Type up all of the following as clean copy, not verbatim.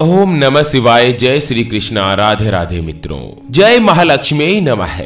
ओम नमः शिवाय। जय श्री कृष्णा। राधे राधे मित्रों, जय महालक्ष्मी नमः।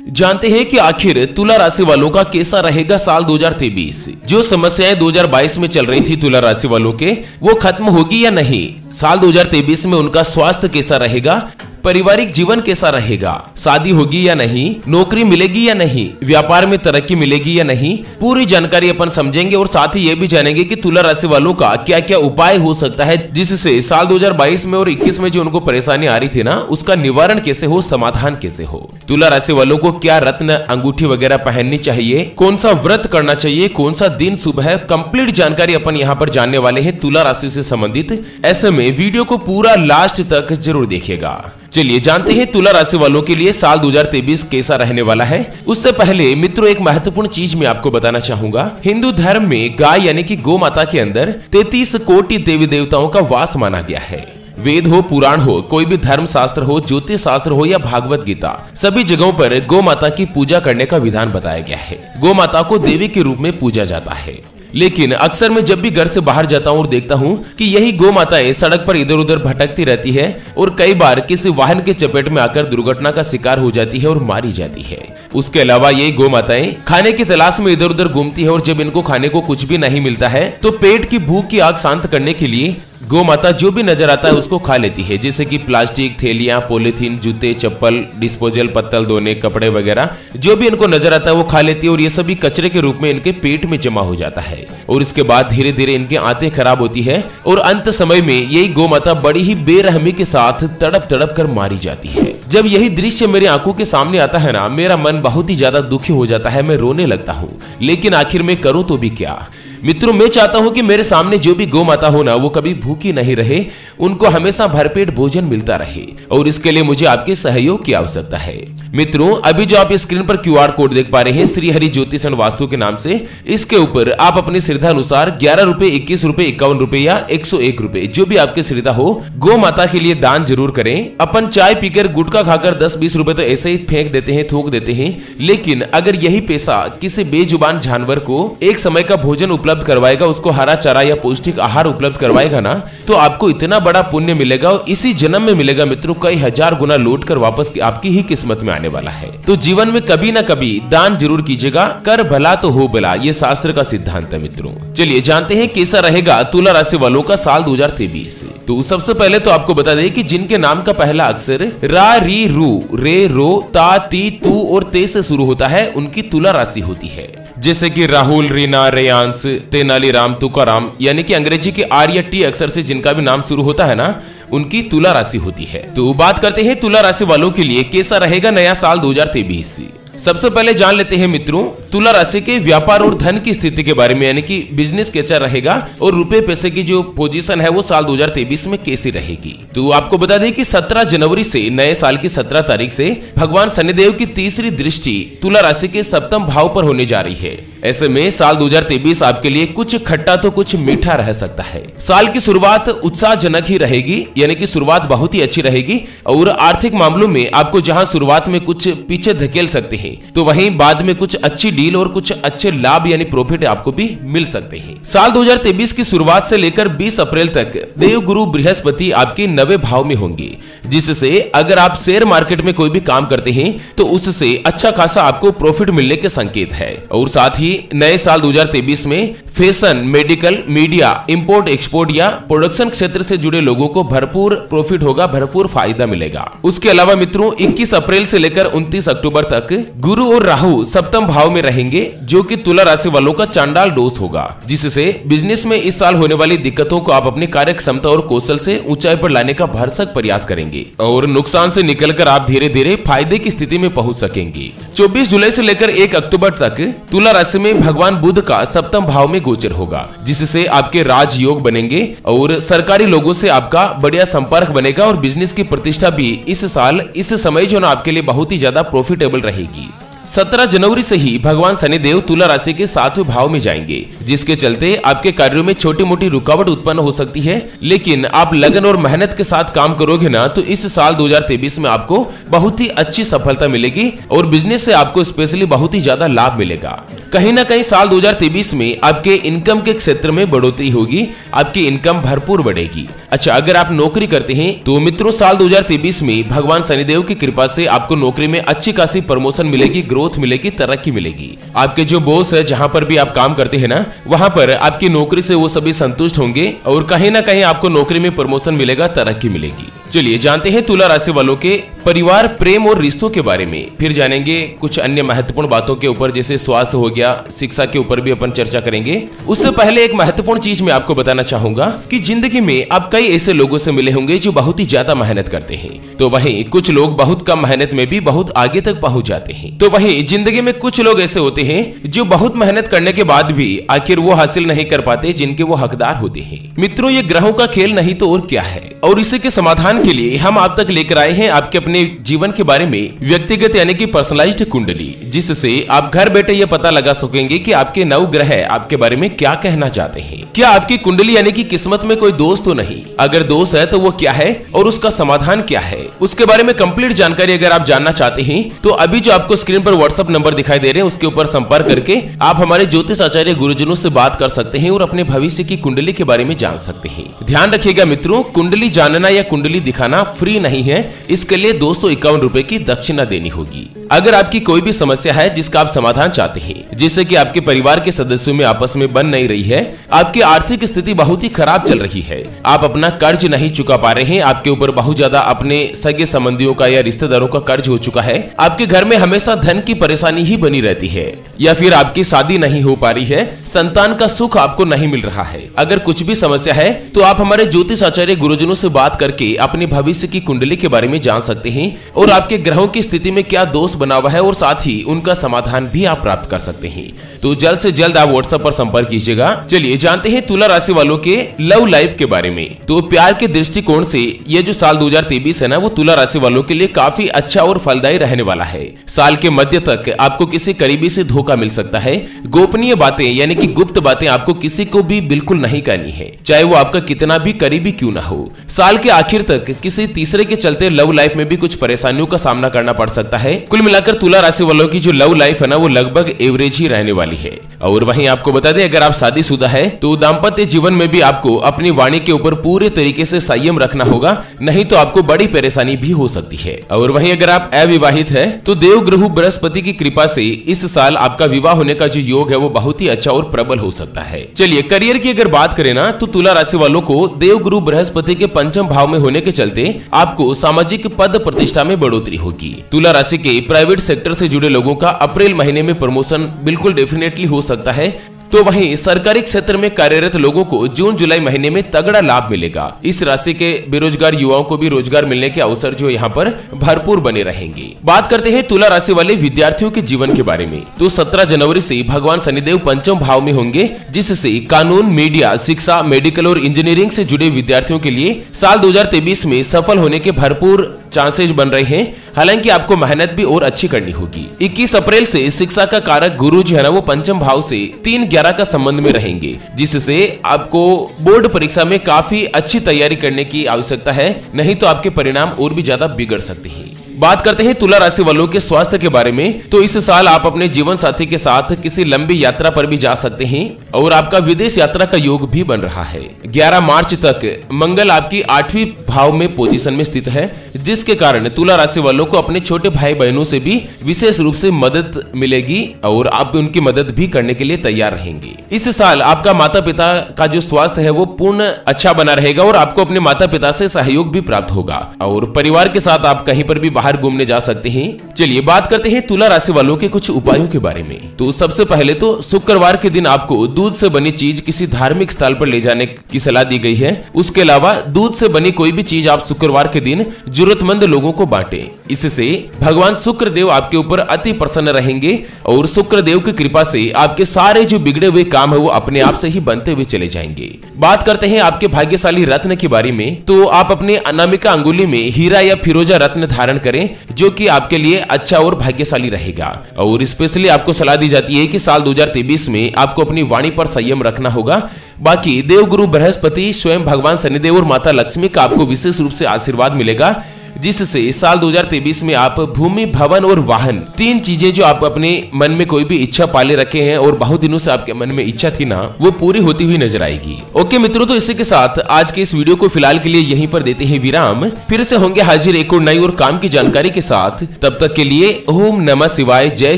जानते हैं कि आखिर तुला राशि वालों का कैसा रहेगा साल 2023। जो समस्याएं 2022 में चल रही थी तुला राशि वालों के, वो खत्म होगी या नहीं? साल 2023 में उनका स्वास्थ्य कैसा रहेगा? पारिवारिक जीवन कैसा रहेगा? शादी होगी या नहीं? नौकरी मिलेगी या नहीं? व्यापार में तरक्की मिलेगी या नहीं? पूरी जानकारी अपन समझेंगे और साथ ही ये भी जानेंगे कि तुला राशि वालों का क्या क्या उपाय हो सकता है जिससे साल 2022 में और 21 में जो उनको परेशानी आ रही थी ना, उसका निवारण कैसे हो, समाधान कैसे हो। तुला राशि वालों को क्या रत्न अंगूठी वगैरह पहननी चाहिए, कौन सा व्रत करना चाहिए, कौन सा दिन शुभ है, कंप्लीट जानकारी अपन यहाँ पर जानने वाले हैं तुला राशि से संबंधित। ऐसे में वीडियो को पूरा लास्ट तक जरूर देखिएगा। चलिए जानते हैं तुला राशि वालों के लिए साल 2023 कैसा रहने वाला है। उससे पहले मित्रों, एक महत्वपूर्ण चीज मैं आपको बताना चाहूंगा। हिंदू धर्म में गाय यानी कि गौ माता के अंदर 33 कोटि देवी देवताओं का वास माना गया है। वेद हो, पुराण हो, कोई भी धर्म शास्त्र हो, ज्योतिष शास्त्र हो या भागवत गीता, सभी जगहों पर गौ माता की पूजा करने का विधान बताया गया है। गौ माता को देवी के रूप में पूजा जाता है। लेकिन अक्सर मैं जब भी घर से बाहर जाता हूँ और देखता हूँ कि यही गौ माताएं सड़क पर इधर उधर भटकती रहती है और कई बार किसी वाहन के चपेट में आकर दुर्घटना का शिकार हो जाती है और मारी जाती है। उसके अलावा ये गौ माताएं खाने की तलाश में इधर उधर घूमती है और जब इनको खाने को कुछ भी नहीं मिलता है तो पेट की भूख की आग शांत करने के लिए गौ माता जो भी नजर आता है उसको खा लेती है, जैसे कि प्लास्टिक, थैलियां, पॉलीथीन, जूते, चप्पल, डिस्पोजल, पत्तल धोने, कपड़े वगैरह जो भी इनको नजर आता है वो खा लेती है और ये सभी कचरे के रूप में इनके पेट में जमा हो जाता है। और इसके बाद धीरे धीरे इनकी आंतें खराब होती है और अंत समय में यही गौ माता बड़ी ही बेरहमी के साथ तड़प तड़प कर मारी जाती है। जब यही दृश्य मेरी आंखों के सामने आता है ना, मेरा मन बहुत ही ज्यादा दुखी हो जाता है, मैं रोने लगता हूँ। लेकिन आखिर में करूँ तो भी क्या मित्रों, मैं चाहता हूं कि मेरे सामने जो भी गौ माता हो ना, वो कभी भूखी नहीं रहे, उनको हमेशा भरपेट भोजन मिलता रहे और इसके लिए मुझे आपके सहयोग की आवश्यकता है। मित्रों, अभी जो आप स्क्रीन पर QR कोड देख पा रहे हैं श्री हरि ज्योतिष एंड वास्तु के नाम से, इसके ऊपर आप अपनी श्रद्धा अनुसार 11 रुपए, 21 रुपए, 51 रुपए या 101 रुपए जो भी आपकी श्रद्धा हो, गौ माता के लिए दान जरूर करें। अपन चाय पीकर, गुटखा खाकर 10-20 रुपए तो ऐसे ही फेंक देते हैं, थूक देते हैं, लेकिन अगर यही पैसा किसी बेजुबान जानवर को एक समय का भोजन उपलब्ध करवाएगा, उसको हरा चारा या पौष्टिक आहार उपलब्ध करवाएगा ना, तो आपको इतना बड़ा पुण्य मिलेगा और इसी जन्म में मिलेगा मित्रों, कई हजार गुना लौट कर वापस आपकी ही किस्मत में आने वाला है। तो जीवन में कभी ना कभी दान जरूर कीजिएगा, कर भला तो हो भला, ये शास्त्र का सिद्धांत है मित्रों। चलिए जानते हैं कैसा रहेगा तुला राशि वालों का साल 2023। तो सबसे पहले तो आपको बता दें कि जिनके नाम का पहला अक्षर रा, री, रू, रे, रो, ता, ती, तू और ते से शुरू होता है, उनकी तुला राशि होती है। जैसे कि राहुल, रीना, रेयांश, तेनालीराम, तुकाराम, यानी कि अंग्रेजी के आर या टी अक्षर से जिनका भी नाम शुरू होता है ना, उनकी तुला राशि होती है। तो बात करते हैं तुला राशि वालों के लिए कैसा रहेगा नया साल 2023। सबसे पहले जान लेते हैं मित्रों तुला राशि के व्यापार और धन की स्थिति के बारे में, यानी कि बिजनेस कैसा रहेगा और रुपए पैसे की जो पोजीशन है वो साल 2023 में कैसी रहेगी। तो आपको बता दें कि 17 जनवरी से नए साल की 17 तारीख से भगवान शनिदेव की तीसरी दृष्टि तुला राशि के सप्तम भाव पर होने जा रही है। ऐसे में साल 2023 आपके लिए कुछ खट्टा तो कुछ मीठा रह सकता है। साल की शुरुआत उत्साहजनक ही रहेगी, यानी कि शुरुआत बहुत ही अच्छी रहेगी और आर्थिक मामलों में आपको जहां शुरुआत में कुछ पीछे धकेल सकते हैं, तो वहीं बाद में कुछ अच्छी डील और कुछ अच्छे लाभ यानी प्रॉफिट आपको भी मिल सकते हैं। साल 2023 की शुरुआत से लेकर 20 अप्रैल तक देवगुरु बृहस्पति आपके 9वें भाव में होंगे, जिससे अगर आप शेयर मार्केट में कोई भी काम करते हैं तो उससे अच्छा खासा आपको प्रॉफिट मिलने के संकेत है। और साथ ही नए साल 2023 में fashion, medical, media, import export या प्रोडक्शन क्षेत्र से जुड़े लोगों को भरपूर प्रॉफिट होगा, भरपूर फायदा मिलेगा। उसके अलावा मित्रों 21 अप्रैल से लेकर 29 अक्टूबर तक गुरु और राहु सप्तम भाव में रहेंगे, जो कि तुला राशि वालों का चांडाल डोज होगा, जिससे बिजनेस में इस साल होने वाली दिक्कतों को आप अपनी कार्य क्षमता और कौशल से ऊंचाई पर लाने का भरसक प्रयास करेंगे और नुकसान से निकलकर आप धीरे धीरे फायदे की स्थिति में पहुंच सकेंगे। 24 जुलाई से लेकर 1 अक्टूबर तक तुला राशि में भगवान बुध का सप्तम भाव में गोचर होगा, जिससे आपके राजयोग बनेंगे और सरकारी लोगों से आपका बढ़िया संपर्क बनेगा और बिजनेस की प्रतिष्ठा भी इस साल इस समय जो ना आपके लिए बहुत ही ज्यादा प्रॉफिटेबल रहेगी। 17 जनवरी से ही भगवान शनिदेव तुला राशि के 7वें भाव में जाएंगे, जिसके चलते आपके कार्यों में छोटी मोटी रुकावट उत्पन्न हो सकती है, लेकिन आप लगन और मेहनत के साथ काम करोगे ना तो इस साल 2023 में आपको बहुत ही अच्छी सफलता मिलेगी और बिजनेस से आपको स्पेशली बहुत ही ज्यादा लाभ मिलेगा। कहीं ना कहीं साल 2023 में आपके इनकम के क्षेत्र में बढ़ोतरी होगी, आपकी इनकम भरपूर बढ़ेगी। अच्छा, अगर आप नौकरी करते हैं तो मित्रों साल 2023 में भगवान शनिदेव की कृपा से आपको नौकरी में अच्छी खासी प्रमोशन मिलेगी, ग्रोथ मिलेगी, तरक्की मिलेगी। आपके जो बॉस है, जहां पर भी आप काम करते हैं ना, वहां पर आपकी नौकरी से वो सभी संतुष्ट होंगे और कहीं ना कहीं आपको नौकरी में प्रमोशन मिलेगा, तरक्की मिलेगी। चलिए जानते हैं तुला राशि वालों के परिवार, प्रेम और रिश्तों के बारे में। फिर जानेंगे कुछ अन्य महत्वपूर्ण बातों के ऊपर, जैसे स्वास्थ्य हो गया, शिक्षा के ऊपर भी अपन चर्चा करेंगे। उससे पहले एक महत्वपूर्ण चीज मैं आपको बताना चाहूंगा कि जिंदगी में आप कई ऐसे लोगों से मिले होंगे जो बहुत ही ज्यादा मेहनत करते हैं, तो वहीं कुछ लोग बहुत कम मेहनत में भी बहुत आगे तक पहुंच जाते हैं। तो वहीं जिंदगी में कुछ लोग ऐसे होते हैं जो बहुत मेहनत करने के बाद भी आखिर वो हासिल नहीं कर पाते जिनके वो हकदार होते हैं। मित्रों, ये ग्रहों का खेल नहीं तो और क्या है, और इसी के समाधान के लिए हम आप तक लेकर आए हैं आपके अपने जीवन के बारे में व्यक्तिगत यानी कि पर्सनलाइज्ड कुंडली, जिससे आप घर बैठे ये पता लगा सकेंगे कि आपके 9 ग्रह आपके बारे में क्या कहना चाहते हैं। क्या आपकी कुंडली यानी कि किस्मत में कोई दोष तो नहीं, अगर दोष है तो वो क्या है और उसका समाधान क्या है, उसके बारे में कंप्लीट जानकारी अगर आप जानना चाहते हैं तो अभी जो आपको स्क्रीन पर व्हाट्सएप नंबर दिखाई दे रहे हैं उसके ऊपर संपर्क करके आप हमारे ज्योतिष आचार्य गुरुजनों से बात कर सकते हैं और अपने भविष्य की कुंडली के बारे में जान सकते हैं। ध्यान रखिएगा मित्रों, कुंडली जानना या कुंडली दिखाना फ्री नहीं है, इसके लिए 251 रुपए की दक्षिणा देनी होगी। अगर आपकी कोई भी समस्या है जिसका आप समाधान चाहते हैं, जैसे कि आपके परिवार के सदस्यों में आपस में बन नहीं रही है, आपकी आर्थिक स्थिति बहुत ही खराब चल रही है, आप अपना कर्ज नहीं चुका पा रहे हैं, आपके ऊपर बहुत ज्यादा अपने सगे संबंधियों का या रिश्तेदारों का कर्ज हो चुका है, आपके घर में हमेशा धन की परेशानी ही बनी रहती है, या फिर आपकी शादी नहीं हो पा रही है, संतान का सुख आपको नहीं मिल रहा है, अगर कुछ भी समस्या है तो आप हमारे ज्योतिष आचार्य गुरुजनों से बात करके अपने भविष्य की कुंडली के बारे में जान सकते हैं और आपके ग्रहों की स्थिति में क्या दोष बना हुआ है और साथ ही उनका समाधान भी आप प्राप्त कर सकते हैं। तो जल्द से जल्द आप व्हाट्सएप पर संपर्क कीजिएगा। चलिए जानते हैं तुला राशि वालों के लव लाइफ के बारे में। तो प्यार के दृष्टिकोण से ये जो साल 2023 है ना, वो तुला राशि वालों के लिए काफी अच्छा और फलदायी रहने वाला है। साल के मध्य तक आपको किसी करीबी से धोखा मिल सकता है। गोपनीय बातें यानी कि गुप्त बातें आपको किसी को भी बिल्कुल नहीं करनी है, चाहे वो आपका कितना भी करीबी क्यों ना हो। साल के आखिर तक किसी तीसरे के चलते लव लाइफ में भी कुछ परेशानियों का सामना करना पड़ सकता है। कुल मिलाकर तुला राशि वालों की जो लव लाइफ है ना, वो लगभग एवरेज ही रहने वाली है। और वहीं आपको बता दें, अगर आप शादीशुदा है तो दाम्पत्य जीवन में भी आपको अपनी वाणी के ऊपर पूरे तरीके से संयम रखना होगा, नहीं तो आपको बड़ी परेशानी भी हो सकती है। और वहीं अगर आप अविवाहित है तो देव गुरु बृहस्पति की कृपा से इस साल आपका विवाह होने का जो योग है वो बहुत ही अच्छा और प्रबल हो सकता है। चलिए करियर की अगर बात करें ना, तो तुला राशि वालों को देव गुरु बृहस्पति के पंचम भाव में होने के चलते आपको सामाजिक पद प्रतिष्ठा में बढ़ोतरी होगी। तुला राशि के प्राइवेट सेक्टर से जुड़े लोगों का अप्रैल महीने में प्रमोशन बिल्कुल डेफिनेटली हो सकता है। तो वहीं सरकारी क्षेत्र में कार्यरत लोगों को जून जुलाई महीने में तगड़ा लाभ मिलेगा। इस राशि के बेरोजगार युवाओं को भी रोजगार मिलने के अवसर जो यहाँ पर भरपूर बने रहेंगे। बात करते हैं तुला राशि वाले विद्यार्थियों के जीवन के बारे में। तो 17 जनवरी से भगवान शनिदेव पंचम भाव में होंगे, जिससे कानून, मीडिया, शिक्षा, मेडिकल और इंजीनियरिंग से जुड़े विद्यार्थियों के लिए साल 2023 में सफल होने के भरपूर चांसेस बन रहे हैं। हालांकि आपको मेहनत भी और अच्छी करनी होगी। 21 अप्रैल से शिक्षा का कारक गुरु जो है ना, वो पंचम भाव से 3-11 का संबंध में रहेंगे, जिससे आपको बोर्ड परीक्षा में काफी अच्छी तैयारी करने की आवश्यकता है, नहीं तो आपके परिणाम और भी ज्यादा बिगड़ सकते हैं। बात करते हैं तुला राशि वालों के स्वास्थ्य के बारे में। तो इस साल आप अपने जीवन साथी के साथ किसी लंबी यात्रा पर भी जा सकते हैं और आपका विदेश यात्रा का योग भी बन रहा है। 11 मार्च तक मंगल आपकी 8वीं भाव में पोजीशन में स्थित है, जिसके कारण तुला राशि वालों को अपने छोटे भाई बहनों से भी विशेष रूप से मदद मिलेगी और आप उनकी मदद भी करने के लिए तैयार रहेंगे। इस साल आपका माता पिता का जो स्वास्थ्य है वो पूर्ण अच्छा बना रहेगा और आपको अपने माता पिता से सहयोग भी प्राप्त होगा और परिवार के साथ आप कहीं पर भी बाहर घूमने जा सकते हैं। चलिए बात करते हैं तुला राशि वालों के कुछ उपायों के बारे में। तो सबसे पहले तो शुक्रवार के दिन आपको दूध से बनी चीज किसी धार्मिक स्थल पर ले जाने की सलाह दी गई है। उसके अलावा दूध से बनी कोई भी चीज आप शुक्रवार के दिन जरूरतमंद लोगों को बांटें। इससे भगवान शुक्र देव आपके ऊपर अति प्रसन्न रहेंगे और शुक्र देव की कृपा से आपके सारे जो बिगड़े हुए काम है वो अपने आप से ही बनते हुए चले जाएंगे। बात करते हैं आपके भाग्यशाली रत्न के बारे में। तो आप अपने अनामिका अंगुली में हीरा या फिरोजा रत्न धारण करें, जो कि आपके लिए अच्छा और भाग्यशाली रहेगा। और स्पेशली आपको सलाह दी जाती है कि साल 2023 में आपको अपनी वाणी पर संयम रखना होगा। बाकी देव गुरु बृहस्पति, स्वयं भगवान शनिदेव और माता लक्ष्मी का आपको विशेष रूप से आशीर्वाद मिलेगा, जिससे साल 2023 में आप भूमि, भवन और वाहन, 3 चीजें जो आप अपने मन में कोई भी इच्छा पाले रखे हैं और बहुत दिनों से आपके मन में इच्छा थी ना, वो पूरी होती हुई नजर आएगी। ओके मित्रों, तो इसी के साथ आज के इस वीडियो को फिलहाल के लिए यहीं पर देते हैं विराम। फिर से होंगे हाजिर एक और नई और काम की जानकारी के साथ। तब तक के लिए ओम नमः शिवाय, जय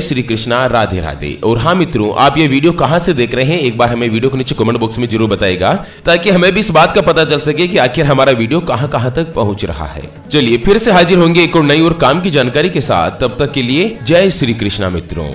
श्री कृष्णा, राधे राधे। और हाँ मित्रों, आप ये वीडियो कहां से देख रहे हैं एक बार हमें वीडियो के नीचे कमेंट बॉक्स में जरूर बताएगा, ताकि हमें भी इस बात का पता चल सके कि आखिर हमारा वीडियो कहां तक पहुंच रहा है। चलिए फिर से हाजिर होंगे एक और नई और काम की जानकारी के साथ। तब तक के लिए जय श्री कृष्णा मित्रों।